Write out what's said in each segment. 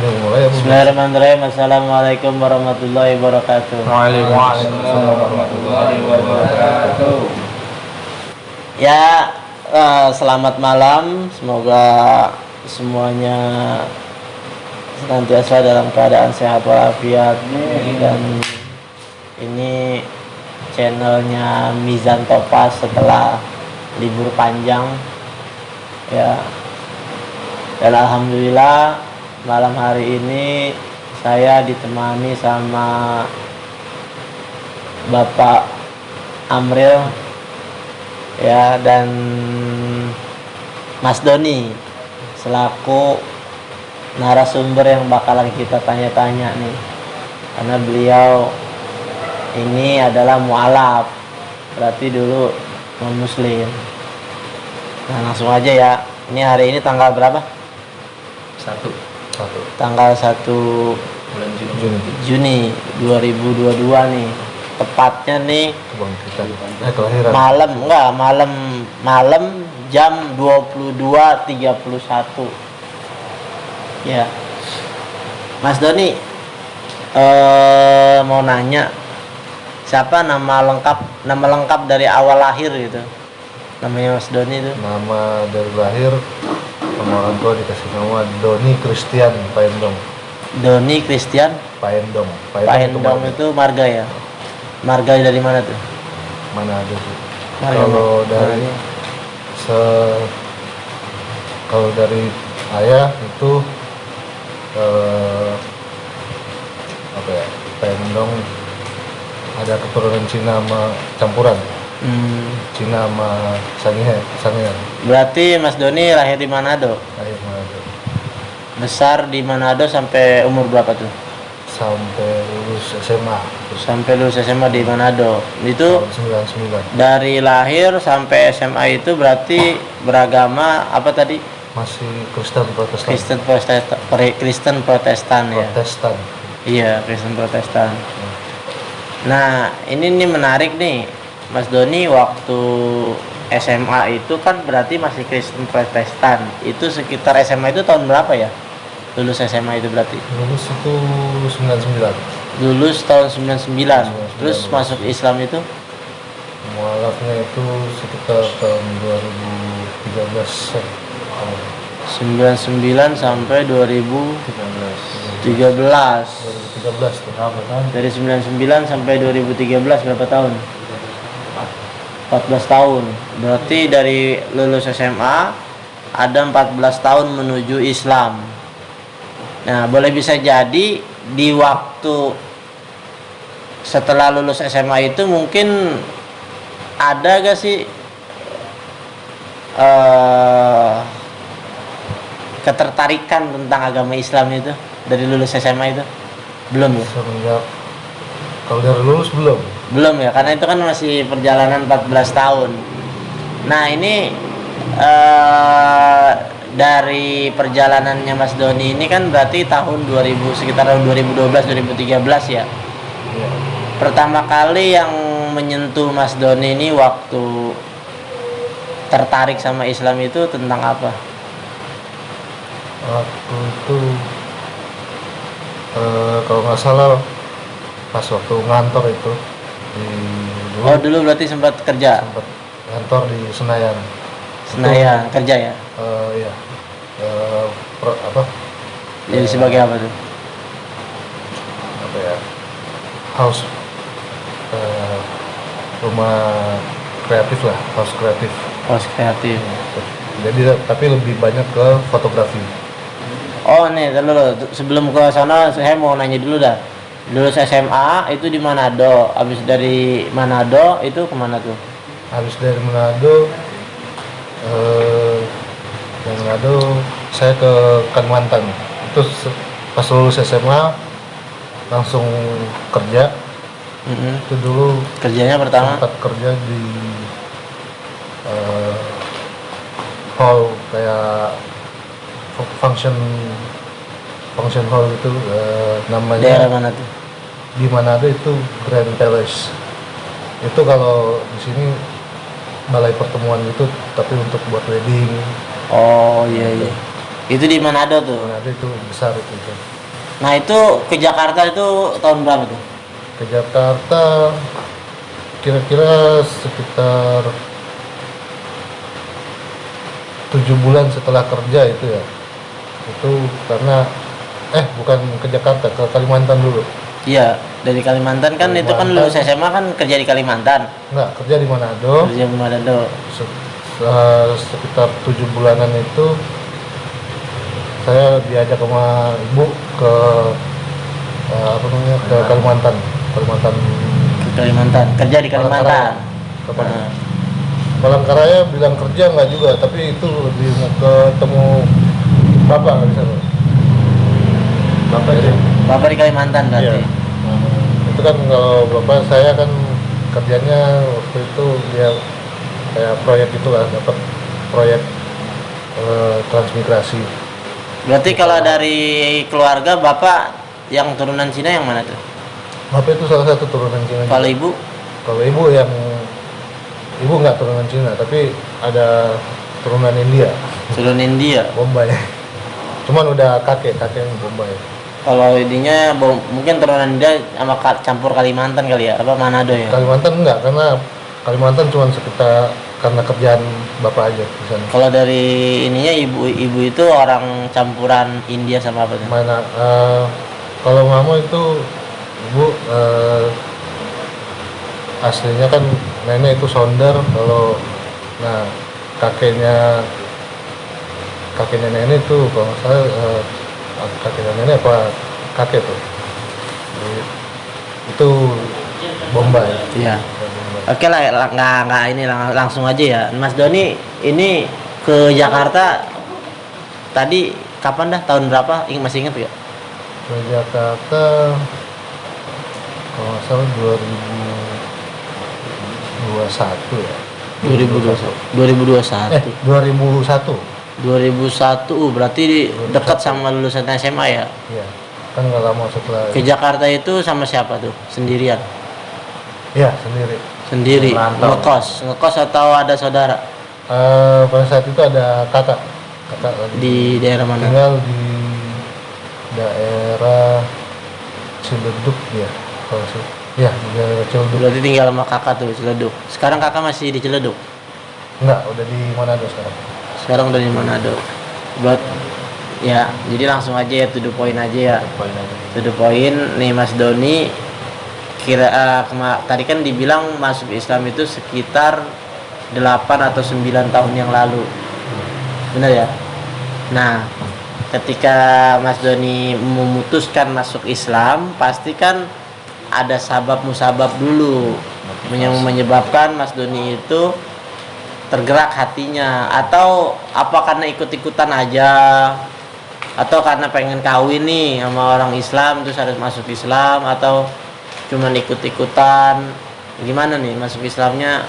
Dimulai ya, Bu. Bismillahirrahmanirrahim. Assalamualaikum warahmatullahi wabarakatuh. Waalaikumsalam warahmatullahi wabarakatuh. Ya, selamat malam. Semoga semuanya senantiasa dalam keadaan sehat walafiat. Dan ini channelnya Mizan Topas setelah libur panjang. Ya. Dan alhamdulillah malam hari ini saya ditemani sama Bapak Amril ya, dan Mas Doni selaku narasumber yang bakalan kita tanya-tanya nih, karena beliau ini adalah mu'alaf, berarti dulu non muslim. Nah, langsung aja ya. Ini hari ini tanggal berapa? Tanggal 1 bulan Juni 2022 nih. Tepatnya nih kelahiran. malam jam 22.31. Ya. Mas Doni mau nanya, siapa nama lengkap dari awal lahir gitu? Namanya Mas Doni itu. Nama dari lahir sama orang tua dikasih nama Doni Christian Paendong. Doni Christian Paendong itu marga ya? Marga dari mana tuh? Mana ada sih? Marga Kalau dari ayah itu Paendong, ada keturunan Cina sama campuran. Cina sama Sangihe. Berarti Mas Doni lahir di Manado. Lahir Manado. Besar di Manado sampai umur berapa tuh? Sampai lulus SMA. Sampai lulus SMA di Manado. Itu tahun 99. dari lahir sampai SMA itu berarti beragama apa tadi? Masih Kristen Protestan. Kristen Protestan ya. Protestan. Iya, Kristen Protestan. Nah, ini menarik nih. Mas Doni waktu SMA itu kan berarti masih Kristen Protestan. Itu sekitar SMA itu tahun berapa ya? Lulus SMA itu berarti? Lulus itu 99. Lulus tahun 99. Terus masuk Islam itu? Mualafnya itu sekitar tahun 2013. 99 sampai 2013 tuh. Dari 99 sampai 2013 berapa tahun? 14 tahun. Berarti dari lulus SMA ada 14 tahun menuju Islam. Nah, boleh bisa jadi di waktu setelah lulus SMA itu mungkin ada gak sih ketertarikan tentang agama Islam itu dari lulus SMA itu? Belum ya? Kalau dari lulus belum ya, karena itu kan masih perjalanan 14 tahun. Nah, ini dari perjalanannya Mas Doni ini kan berarti tahun 2000, sekitar tahun 2012-2013 ya. Pertama kali yang menyentuh Mas Doni ini waktu tertarik sama Islam itu tentang apa? Waktu itu kalau nggak salah pas waktu ngantor itu dulu berarti sempat kerja? Sempat ngantor di Senayan kerja ya? Iya. Jadi sebagai apa tuh? House rumah kreatif lah, house kreatif. Jadi tapi lebih banyak ke fotografi. Oh nih, dulu sebelum ke sana saya mau nanya dulu dah. Lulus SMA itu di Manado. Habis dari Manado itu kemana tuh? Habis dari Manado, saya ke Kalimantan. Itu pas lulus SMA langsung kerja. Itu dulu kerjanya pertama sempat kerja di hall kayak function hall itu, namanya daerah mana tuh? Di Manado itu Grand Palace. Itu kalau di sini balai pertemuan gitu, tapi untuk buat wedding. Oh iya. Itu di Manado tuh. Manado itu besar itu. Nah itu ke Jakarta itu tahun berapa tuh? Ke Jakarta kira-kira sekitar 7 bulan setelah kerja itu ya. Itu karena bukan ke Jakarta, ke Kalimantan dulu. Iya, dari Kalimantan kan. Itu kan lulus SMA kan kerja di Kalimantan. Enggak, kerja di Manado. Kerja di Manado. Sekitar 7 bulanan itu saya diajak sama ibu ke ke Kalimantan. Ke Kalimantan, kerja di Kalimantan. Palangkaraya bilang kerja nggak juga, tapi itu lebih mau ketemu bapak nggak bisa. Bapak di Kalimantan berarti. Iya. Itu kan kalau bapak saya kan kerjanya waktu itu dia kayak proyek itulah, dapat proyek transmigrasi. Berarti kalau dari keluarga bapak yang turunan Cina yang mana tuh? Bapak itu salah satu turunan Cina. Kalau ibu? Kalau ibu nggak turunan Cina, tapi ada turunan India. Turunan India. Bombay. Cuman udah kakek Bombay. Kalau ininya mungkin turunan India sama campur Kalimantan kali ya, apa Manado ya? Kalimantan enggak, karena Kalimantan cuma sekitar karena kerjaan bapak aja di sana. Kalau dari ininya ibu itu orang campuran India sama apa tuh? Mana kalau mama itu ibu aslinya kan nenek itu Sonder, kalau kakeknya nenek itu kalau nggak salah kakeknya nenek apa kakek tuh itu Bombay. Iya. Oke lah, nggak ini langsung aja ya, Mas Doni. Ini ke Jakarta tadi kapan dah? Tahun berapa? Masih ingat ya? Ke Jakarta kalau nggak salah 2021 ya. 2001 berarti dekat sama lulusan SMA ya? Iya, kan nggak lama setelah. Ke Jakarta itu sama siapa tuh? Sendirian? Iya, sendiri. Ngekos atau ada saudara? Pada saat itu ada kakak lagi di daerah mana? Tinggal di daerah Ciledug ya, kalau sih. Iya, di daerah Ciledug. Berarti tinggal sama kakak tuh Ciledug. Sekarang kakak masih di Ciledug? Enggak, udah di Manado sekarang. Sekarang udah di Manado. Buat ya, jadi langsung aja ya, to the point aja ya. To the point nih Mas Doni. Tadi kan dibilang masuk Islam itu sekitar 8 atau 9 tahun yang lalu. Benar ya? Nah, ketika Mas Doni memutuskan masuk Islam, pasti kan ada sabab musabab dulu yang menyebabkan Mas Doni itu tergerak hatinya, atau apa karena ikut-ikutan aja, atau karena pengen kawin nih sama orang Islam terus harus masuk Islam, atau cuman ikut-ikutan. Gimana nih masuk Islamnya,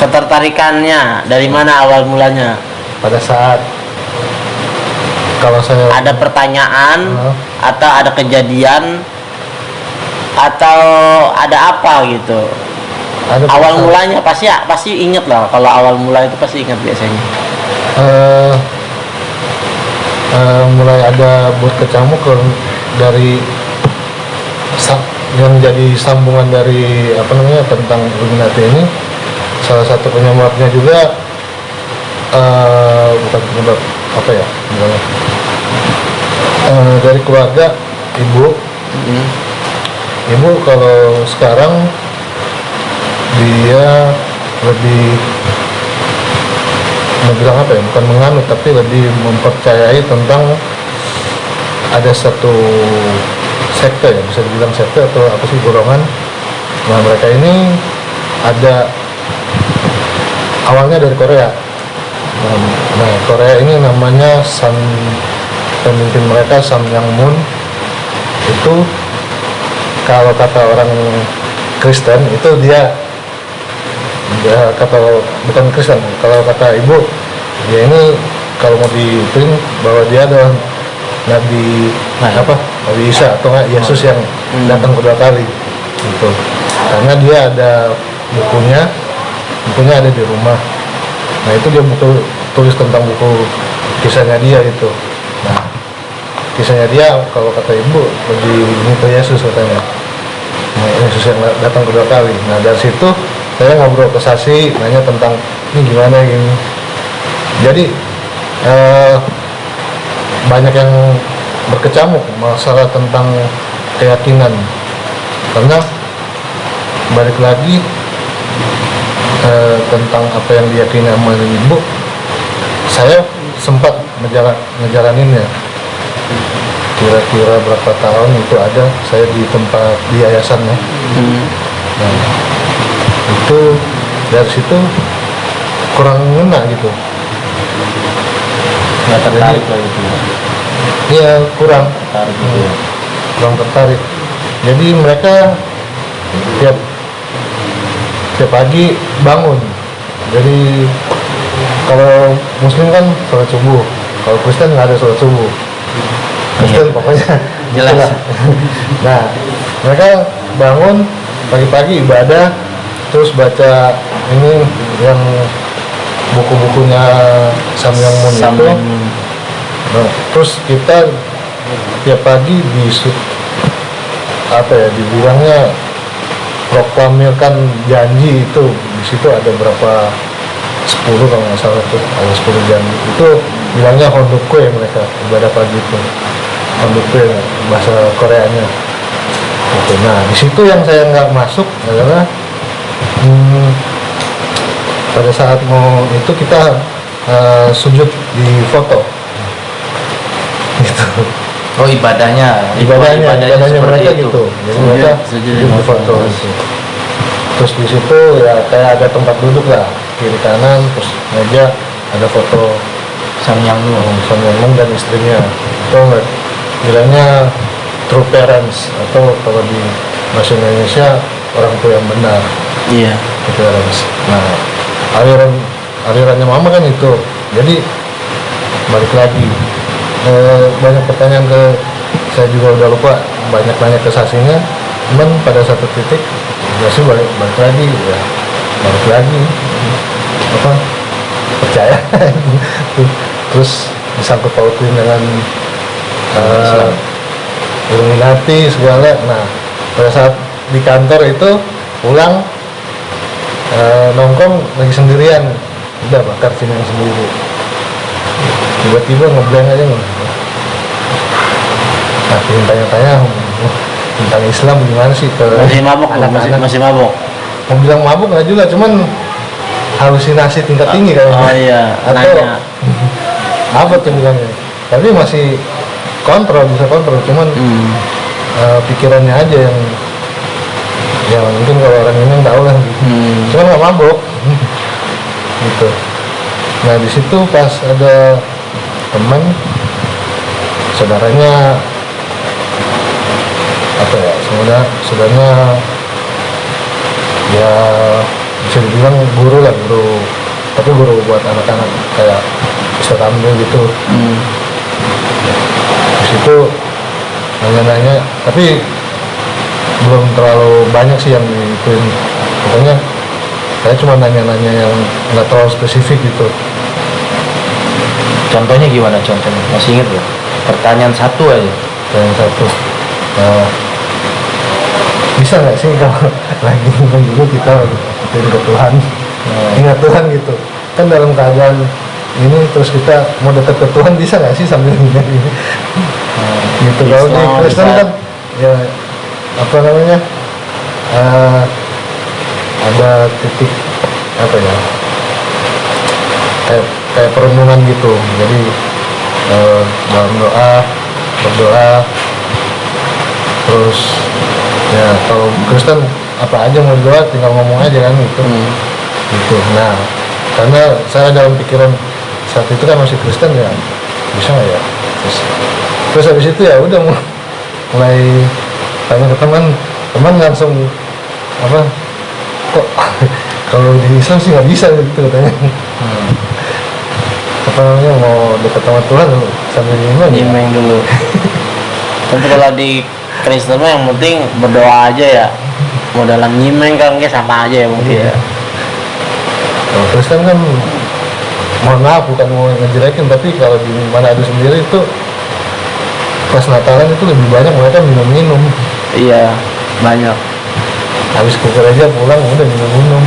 ketertarikannya dari mana awal mulanya? Pada saat kalau saya ada pertanyaan atau ada kejadian atau ada apa gitu? Awal mulanya pasti inget lah. Kalau awal mula itu pasti ingat biasanya. Mulai ada buat kecamuk dari yang jadi sambungan dari tentang Illuminati ini. Salah satu penyebabnya juga bukan penyebab dari keluarga ibu. Ibu kalau sekarang dia lebih bilang bukan menganut, tapi lebih mempercayai tentang ada satu sekte ya, bisa dibilang sekte atau golongan. Nah, mereka ini ada awalnya dari Korea. Nah, Korea ini namanya pemimpin mereka Sam Yang Moon. Itu kalau kata orang Kristen itu dia kata bukan Kristen, kalau kata ibu dia ini kalau mau diprint bahwa dia adalah Nabi Isa atau Yesus yang datang kedua kali gitu. Karena dia ada bukunya ada di rumah. Nah, itu dia tulis tentang buku kisahnya dia itu. Nah, kisahnya dia kalau kata ibu lebih ini ke Yesus katanya. Nah, Yesus yang datang kedua kali. Nah, dari situ saya ngobrol ke Sasi, nanya tentang ini gimana gini. Jadi banyak yang berkecamuk masalah tentang keyakinan, karena balik lagi tentang apa yang diyakini sama ibu, saya sempat ngejalaninnya. Kira-kira berapa tahun itu ada saya di tempat di yayasannya. Nah, itu dari situ kurang ngena gitu. Nggak tertarik lah gitu. Iya, kurang Tertarik gitu. kurang tertarik. Jadi mereka tiap pagi bangun. Jadi kalau Muslim kan sholat subuh, kalau Kristen nggak ada sholat subuh. Kristen pokoknya Jelas. gitulah. Nah, mereka bangun pagi-pagi ibadah, terus baca ini yang buku-bukunya Samuel Moon itu. Nah, terus kita tiap pagi dibilangnya proklamirkan janji itu. Di situ ada berapa 10 kalau nggak salah tuh, ada 10 janji itu bilangnya Hondukwe, mereka ibadah pagi itu Hondukwe bahasa Koreanya gitu. Nah, di situ yang saya nggak masuk adalah pada saat mau itu kita sujud di foto gitu. Oh, ibadahnya ibadahnya seperti mereka itu. gitu. Jadi mereka Sujud sujud di foto gitu. Terus di situ ya kayak ada tempat duduk lah, kiri kanan, terus meja ada foto Samyang Samyang dan istrinya. Itu bilangnya true parents, atau kalau di bahasa Indonesia orang tua yang benar. Iya. True parents. Nah, alirannya mama kan itu. Jadi balik lagi, banyak pertanyaan ke saya juga udah lupa, banyak ke Sasinya. Cuman pada satu titik ya sih balik lagi apa percaya. Terus disangkut pautin dengan Illuminati segala. Nah, pada saat di kantor itu pulang nongkrong lagi sendirian, udah bakar sini sendiri, tiba-tiba ngeblank aja. Nah, tanya-tanya tentang Islam gimana sih ke Masih mabuk tuh, anak-anak. masih mabuk. Mau bilang mabuk nggak juga, cuman halusinasi tingkat tinggi kayaknya. Oh iya, Atau nanya. apa tuh bilangnya? Tapi masih bisa kontrol, cuman pikirannya aja yang mungkin kalau orang ini tahu lah. Cuman nggak mabuk. Gitu. Nah, di situ pas ada teman saudaranya saudaranya ya bisa dibilang guru, tapi guru buat anak-anak kayak Ustadz Ambil gitu. Di situ nanya-nanya, tapi belum terlalu banyak sih yang diikutin. Pokoknya saya cuma nanya-nanya yang nggak terlalu spesifik gitu. Contohnya gimana contohnya? Masih inget ya? Pertanyaan satu aja. Yang satu, bisa nggak sih kalau lagi dulu kita ingat ke Tuhan, ingat Tuhan gitu kan dalam keadaan ini, terus kita mau dekat ke Tuhan, bisa nggak sih sambil ingat ini gitu. Kalau di Kristen kan ya apa namanya, ada titik apa ya, kayak perenungan gitu. Jadi dalam berdoa, terus ya kalau Kristen apa aja mau doa tinggal ngomong aja kan gitu. Gitu. Nah, karena saya dalam pikiran saat itu kan masih Kristen ya, bisa nggak ya, terus habis itu ya udah mulai tanya ke teman langsung apa, kok kalau di Islam sih nggak bisa gitu katanya. Apa namanya, mau dekat sama Tuhan sambil Nyimeng dulu. Tapi kalau di Kristen mah yang penting berdoa aja ya. Mau dalam nyimeng kan kayak sama aja ya mungkin ya. Kalau Kristen kan mau mohon maaf bukan mau ngejelekin, tapi kalau di Manado sendiri itu pas Natalan itu lebih banyak mereka minum-minum. Iya, banyak. Habis ke gereja pulang udah minum-minum.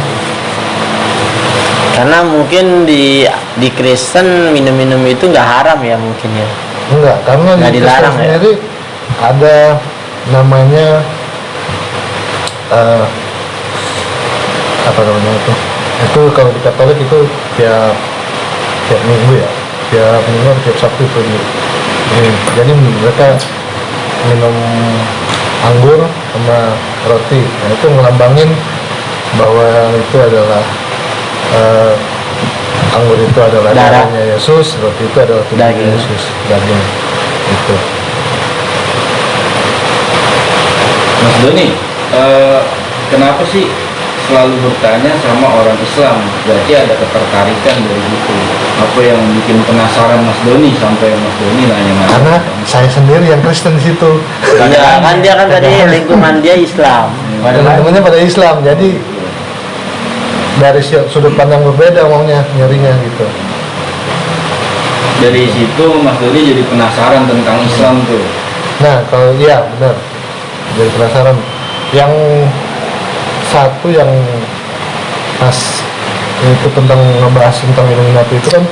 Karena mungkin di Kristen minum-minum itu nggak haram ya mungkin ya. Enggak, karena Nggak di dilarang, Kristen ya? sendiri ada namanya apa namanya itu kalau di Katolik itu tiap minggu ya, tiap minggu atau tiap Sabtu itu jadi mereka minum anggur sama roti. Nah, itu melambangin bahwa itu adalah anggur itu adalah Darah. darahnya Yesus, roti itu adalah tubuhnya Daging. Yesus, daging itu. Mas Doni, kenapa sih selalu bertanya sama orang Islam? Berarti ada ketertarikan dari itu. Apa yang bikin penasaran Mas Doni sampai Mas Doni nanya Karena saya sendiri yang Kristen di situ, Iya, kan dia kan tadi lingkungan dia Islam. teman-temannya pada Islam, jadi dari sudut pandang berbeda ngomongnya, nyarinya gitu. dari situ Mas Doni jadi penasaran tentang Islam tuh. Nah, kalau iya benar, jadi penasaran. Yang satu yang pas itu tentang ngebahas tentang Illuminati itu kan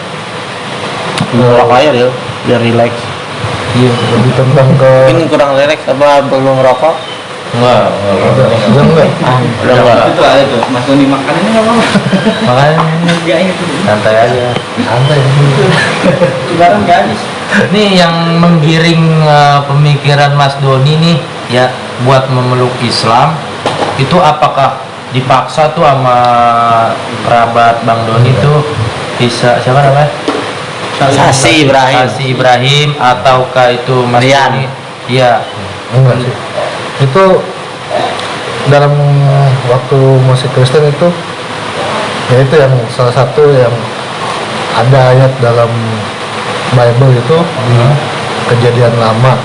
Ngerokok aja ya, biar relax. iya, lebih tentang ke Mungkin kurang relax apa belum ngerokok? Enggak, enggak Udah enggak. Itu ada tuh, Mas Doni makan ini nggak apa-apa. Makanya Ya itu. santai aja. santai. Barang nggak habis. Ini yang menggiring pemikiran Mas Doni nih ya buat memeluk Islam itu apakah dipaksa tuh sama kerabat Bang Doni tuh bisa siapa namanya? Sasi Ibrahim. Sasi Ibrahim ataukah itu Mas Rian. Doni? Iya. Enggak sih. Itu dalam waktu masih Kristen itu ya itu yang salah satu yang ada ayat dalam Bible itu di Kejadian Lama,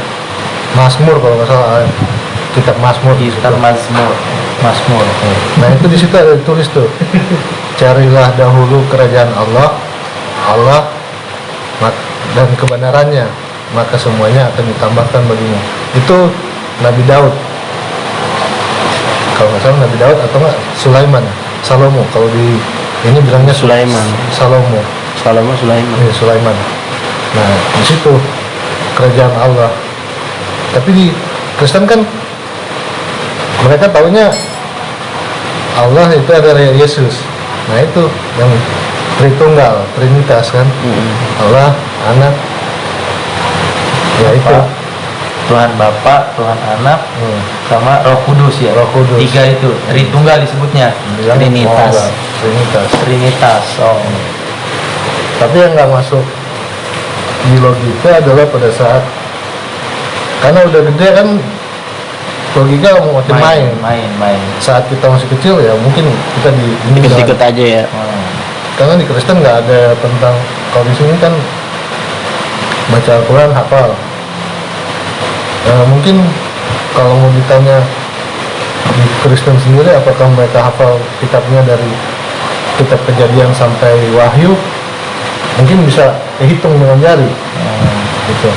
Mazmur kalau nggak salah, kitab Mazmur. Kitab Mazmur. Mazmur. Nah itu di situ ada tulis tuh, carilah dahulu kerajaan Allah dan kebenarannya, maka semuanya akan ditambahkan bagimu. Itu Nabi Daud, kalau nggak salah Nabi Daud atau nggak Sulaiman, Salomo. Kalau di ini bilangnya Sulaiman. Salomo, Sulaiman. ini Sulaiman. Nah di situ kerajaan Allah. Tapi di Kristen kan mereka taunya Allah itu adalah Yesus. Nah itu yang Tritunggal, Trinitas kan, Allah, Anak, ya itu. Bapa, Tuhan Bapa, Tuhan Anak, sama Roh Kudus ya. Roh Kudus. Tiga itu Tritunggal disebutnya. Bilang, Trinitas. oh, enggak, Trinitas. Trinitas. Oh. Tapi yang nggak masuk di logika adalah pada saat karena udah gede kan logika mau makin main. Saat kita masih kecil ya mungkin kita di ini Ikut-ikut aja ya. karena di Kristen nggak ada tentang, kalau di sini kan baca Al-Quran hafal. Mungkin kalau mau ditanya di Kristen sendiri apakah mereka hafal kitabnya dari kitab Kejadian sampai Wahyu, mungkin bisa dihitung dengan jari. Gitu.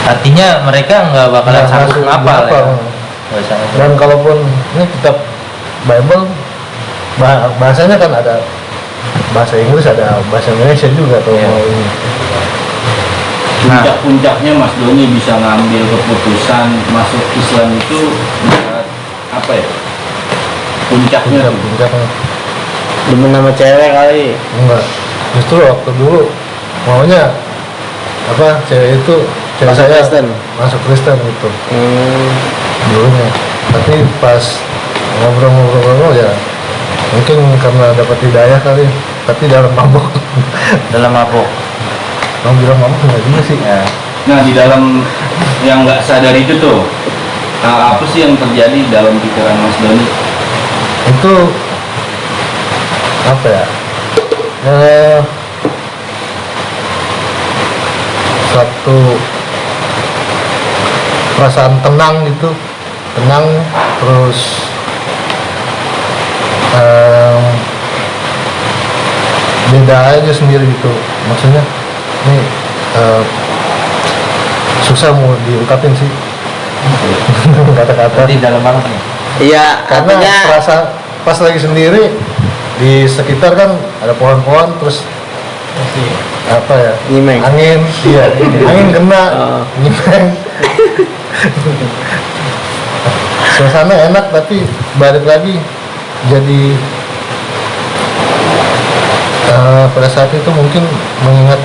Artinya mereka nggak bakalan Nggak sanggup langsung ngapal ya. dihafal. Nggak sanggup. Dan kalaupun ini kitab Bible bahasanya kan ada bahasa Inggris, ada bahasa Indonesia juga kalau Iya. mau ini. Puncak-puncaknya Mas Doni bisa ngambil keputusan masuk Islam itu bisa apa ya? Puncaknya tuh. Puncaknya Demen nama cewek kali. enggak, justru waktu dulu maunya apa cewek itu cewek Masuk saya Kristen. masuk Kristen gitu dulunya, tapi pas ngobrol-ngobrol ya mungkin karena dapat hidayah kali, tapi dalam mabuk. Dalam mabuk. Kamu bilang mabuk enggak juga sih Ya. Nah di dalam yang nggak sadar itu tuh apa sih yang terjadi dalam pikiran Mas Doni? itu apa ya, satu perasaan tenang gitu, tenang terus beda aja sendiri gitu. Maksudnya ini susah mau diungkapin sih kata-kata. Berarti dalam banget nih. Iya, Karena artinya perasa pas lagi sendiri di sekitar kan ada pohon-pohon, terus apa ya, Nyimeng. angin, iya, angin kena, Oh. nyimeng. Suasana enak tapi balik lagi jadi pada saat itu mungkin mengingat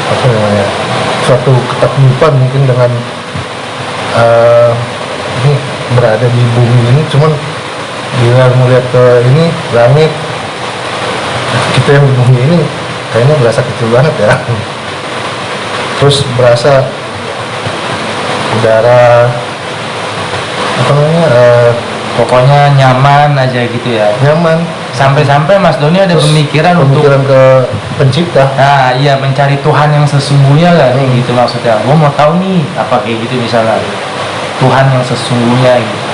apa namanya, suatu ketaklupan mungkin dengan ini berada di bumi ini, cuman bila melihat ke ini langit, kita yang di bumi ini kayaknya berasa kecil banget ya. Terus berasa udara apa namanya, Pokoknya nyaman aja gitu ya. nyaman. Sampai-sampai Mas Doni ada Terus pemikiran untuk pemikiran ke pencipta. nah iya mencari Tuhan yang sesungguhnya lah nih gitu maksudnya. Gue mau tahu nih apa kayak gitu misalnya Tuhan yang sesungguhnya gitu.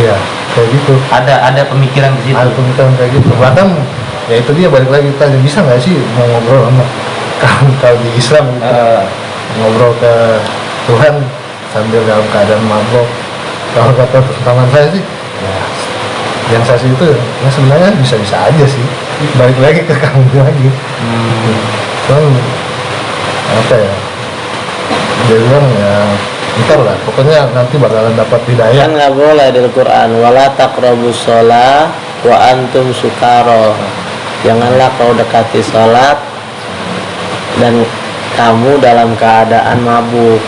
Iya, kayak gitu. Ada pemikiran ke situ. Ada pemikiran kayak gitu. Bahkan ya itu dia, balik lagi tanya, bisa nggak sih mau ngobrol sama kalau di Islam gitu, ngobrol ke Tuhan sambil dalam keadaan mabok. Kalau kata teman saya sih, ya yang saya itu ya sebenarnya bisa-bisa aja sih. Balik lagi ke kamu lagi. Cuman apa ya? Dia bilang ya ntar lah, pokoknya nanti bakalan dapat hidayah. kan nggak boleh di Al-Quran, wala taqrabus sholat wa antum sukaro, janganlah kau dekati sholat dan kamu dalam keadaan mabuk.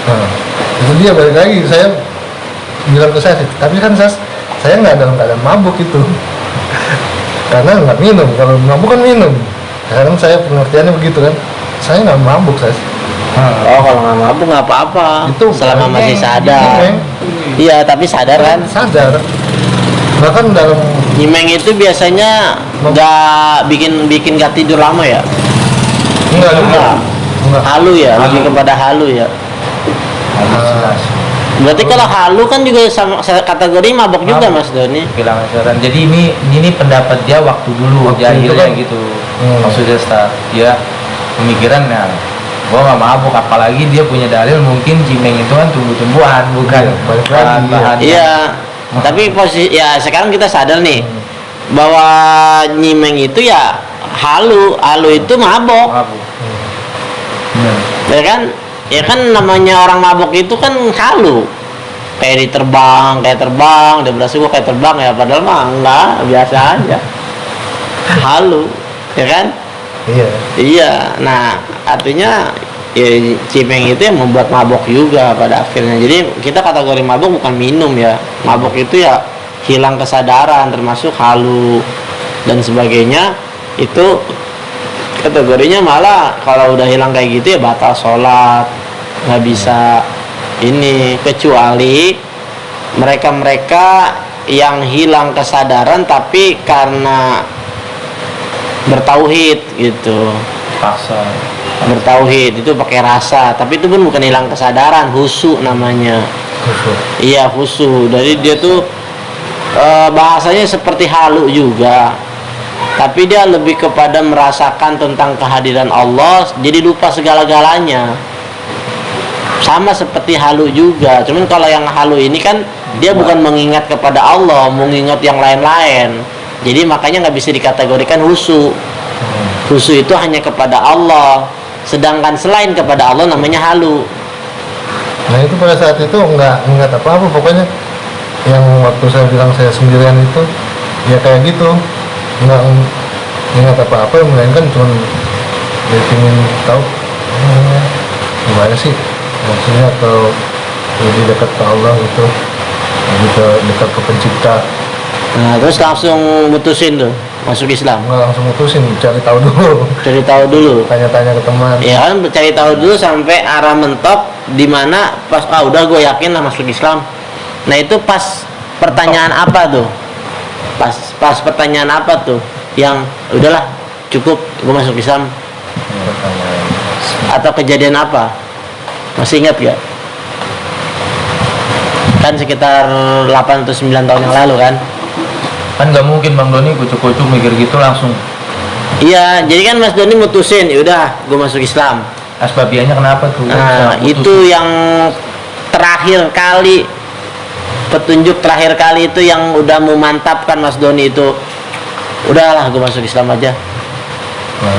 Nah, itu dia, balik lagi saya bilang ke saya sih, tapi kan saya nggak dalam keadaan mabuk itu. Karena nggak minum, kalau mabuk kan minum. Sekarang saya pengertiannya begitu kan, saya nggak mabuk saya. Oh, kalau nggak mabuk nggak apa-apa, Itu selama bukan masih nyimeng. sadar. Iya, tapi sadar kan. Sadar. Bahkan dalam Nyimeng itu biasanya nggak bikin nggak tidur lama ya. enggak juga. Enggak. Halu ya, lebih kepada halu ya. Halusinasi. Berarti kalau halu kan juga sama kategori mabok juga Mabok. Mas Doni. Kehilangan saran. Jadi ini pendapat dia waktu dulu Waktu jahilnya itu kan. gitu. Hmm. Maksudnya start dia pemikirannya gua nggak mabuk, apalagi dia punya dalil mungkin cimeng itu kan tumbuh-tumbuhan bukan Iya, balik lagi, bahan-bahan yang- Iya, tapi posisi ya sekarang kita sadar nih bahwa nyimeng itu ya halu itu mabok, mabuk. Bener. ya kan? Ya kan namanya orang mabok itu kan halu. Kayak terbang, dia berasa gua kayak terbang ya, padahal mah enggak, biasa aja. Halu, ya kan? Iya. Iya, nah artinya ya cimeng itu yang membuat mabok juga pada akhirnya. Jadi kita kategori mabok bukan minum ya. Mabok itu ya hilang kesadaran, termasuk halu dan sebagainya. Itu kategorinya malah kalau udah hilang kayak gitu ya batal sholat, nggak bisa ini, kecuali mereka-mereka yang hilang kesadaran tapi karena bertauhid gitu. Paksa. Bertauhid itu pakai rasa, tapi itu pun bukan hilang kesadaran, khusyuk namanya. Khusyuk. Iya, khusyuk. Jadi dia tuh bahasanya seperti halu juga, tapi dia lebih kepada merasakan tentang kehadiran Allah, jadi lupa segala-galanya. Sama seperti halu juga, cuman kalau yang halu ini kan dia bukan mengingat kepada Allah, mengingat yang lain-lain. Jadi makanya nggak bisa dikategorikan khusyuk. Khusyuk itu hanya kepada Allah, sedangkan selain kepada Allah namanya halu. Nah itu pada saat itu nggak ingat apa-apa, pokoknya yang waktu saya bilang saya sendirian itu ya kayak gitu, nggak ingat apa-apa, melainkan cuma dia ingin tahu gimana sih maksudnya kalau lebih dekat ke Allah gitu, lebih dekat ke pencipta. Nah, terus langsung mutusin tuh masuk Islam. Nggak langsung mutusin, cari tahu dulu, Cari tahu dulu. tanya-tanya ke teman. Ya kan, cari tahu dulu sampai arah mentok di mana pas udah gue yakin lah masuk Islam. Nah, itu pas pertanyaan apa tuh? Pas pertanyaan apa tuh? Yang udahlah cukup gue masuk Islam, atau kejadian apa? Masih ingat gak? Kan sekitar 8 atau 9 tahun yang lalu kan? Kan nggak mungkin Bang Doni kucuk-kucuk mikir gitu langsung. Iya, jadi kan Mas Doni mutusin, yaudah gue masuk Islam. Asbabiannya kenapa tuh? Nah, Bisa putus? itu yang terakhir kali, petunjuk terakhir kali itu yang udah memantapkan Mas Doni itu, udahlah gue masuk Islam aja. Nah,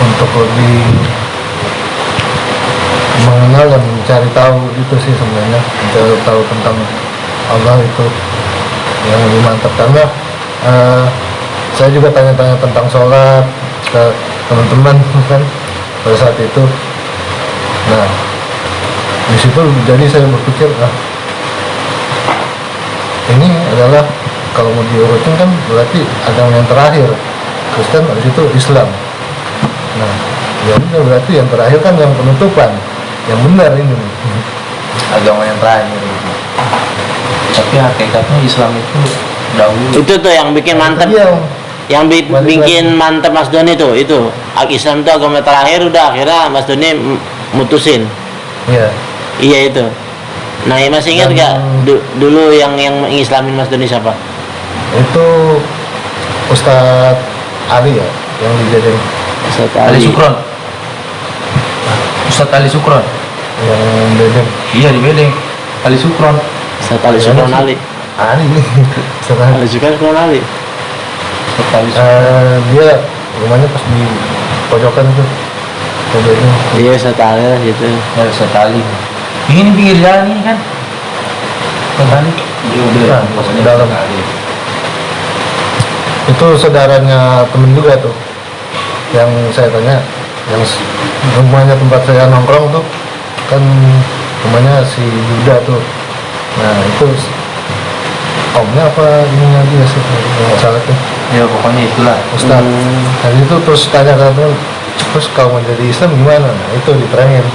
untuk lebih mengenal dan mencari tahu itu sih sebenarnya, mencari tahu tentang Allah itu yang lebih mantap, karena saya juga tanya-tanya tentang sholat ke teman-teman kan pada saat itu. Nah, di situ jadi saya berpikir, ini adalah kalau mau diurutin kan berarti agama yang terakhir, Kristen, habis itu Islam. Nah, ya udah berarti yang terakhir kan yang penutupan, yang benar ini. Agama yang terakhir gitu. Tapi hakikatnya Islam itu dahulu. Itu tuh yang bikin mantep, Iya, yang bikin mantep Mas Doni tuh, itu Islam tuh agama terakhir, udah akhirnya Mas Doni mutusin. iya. Iya itu. Nah, ya masih ingat Dan- gak dulu yang mengislamin Mas Doni siapa? Itu Ustadz Ali ya, yang dijadiin Ustaz Ali Ali. Sukron. Ustadz Ali Sukron. yang bedeng. Iya di Bedeng. Ali Sukron. Ustaz Ali Sukron Ali. Ali nih, Ustadz Ali. Ali Sukron Ali. Ustadz Ali Sukron. Dia rumahnya pas di pojokan itu, yang bedeng. Iya, Ustaz Ali lah gitu. Ya Ustadz Ali. Ini pinggir jalan ini kan. Ustadz Ali. Iya udah, Nah, maksudnya dalam. sekali. Itu saudaranya temen juga tuh, yang saya tanya, yang rumahnya tempat saya nongkrong tuh kan rumahnya si Yuda tuh. Nah itu omnya apa ininya dia sih, nggak salah tuh, Ya pokoknya itulah. Ustadz. Nah itu terus tanya ke temen, terus kalau mau jadi Islam gimana? Nah itu diterangin,